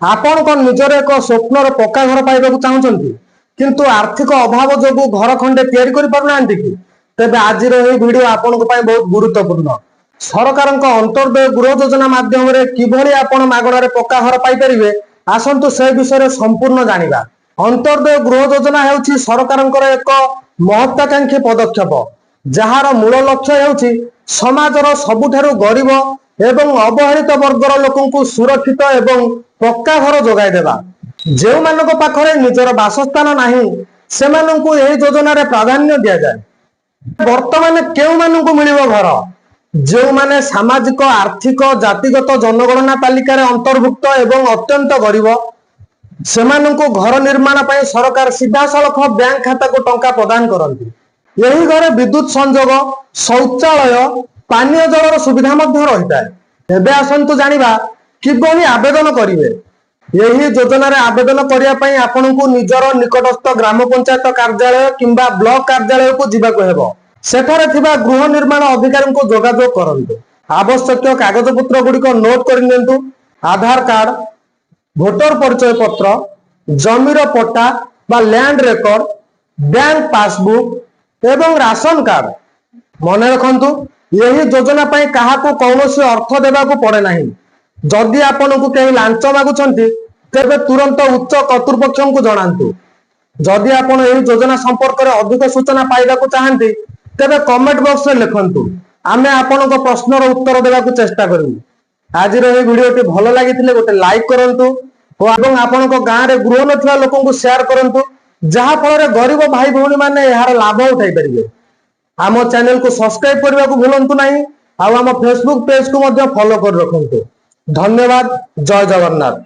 आपण कौन निजर एक स्वप्नर पक्का घर पाइबा चाहूँगी किंतु आर्थिक अभाव जो घर खंडे तैयारी कर पारना कि तेज आज भिडियो आपण बहुत गुरुत्वपूर्ण। सरकार अंत्योदय गृह योजना माध्यम किभली आपण मागणार पक्का घर पाइपर आसतु से विषय संपूर्ण जानिबा। अंत्योदय गृह योजना है सरकार एक महत्वाकांक्षी पदक्षेप जार मूल लक्ष्य है समाजर सबुठारु गरीब एवं अवहेलित वर्गर लोक सुरक्षित एवं पक्का घर जोगाई देवा। जो मानक पाखरे निजर बासस्थान नाही सेमानंकु एही योजना रे प्राधान्य दिया जाए। वर्तमान केउ मानकु मिलिबो घर जो माने सामाजिक आर्थिक जातिगत जनगणना तालिका रे अंतर्भुक्त एवं अत्यंत गरीब सेमानंकु घर निर्माण पई सरकार सीधा सलख बैंक खाता को टंका प्रदान करंती। यही घरे विद्युत संजोग शौचालय पानीय जलर सुविधा मध्य रही है। एबे आसंतु जानिबा किभली आवेदन करिवे। यही योजना रे आवेदन करिया पई आपनकु निजर निकटस्थ ग्राम पंचायत कार्यालय किंबा ब्लॉक कार्यालय को जीवाको हेबो। सेठारे थिबा गृह निर्माण अधिकारी को जोगाजोग करंतु। आवश्यक कागजपत्र गुड़िक नोट कर नियंतु। आधार कार्ड, भोटर परिचय पत्र, जमीर पट्टा बा लैंड रेकर्ड, बैंक पासबुक एवं राशन कार्ड। मन रखंतु यही योजना पई काहाकू कौनसी अर्थ देबाकू पड़े नाही। जदि आपनकू केही लांच मागुछंती तेबे तुरंत उच्च कर्तृपक्ष को जणांतु। जदि आपण एही योजना संपर्क रे अधिक सूचना पाइबाकू चाहंती तेबे कमेंट बॉक्स रे लिखंतु। आमे आपनक प्रश्नर उत्तर देबाकू चेष्टा करिमु। आज रे वीडियोटी भलो लागिथिले गोटे लाइक करंतु और आपनक गां रे गृह नथिबा लोकन को शेयर करंतु जहा फल रे गरीब भाई भौणी माने यार लाभ उठाई परिबे। आम चैनल को सब्सक्राइब करने को भूलंतु नहीं। आम फेसबुक पेज को फॉलो कर रखंतु। धन्यवाद। जय जगन्नाथ।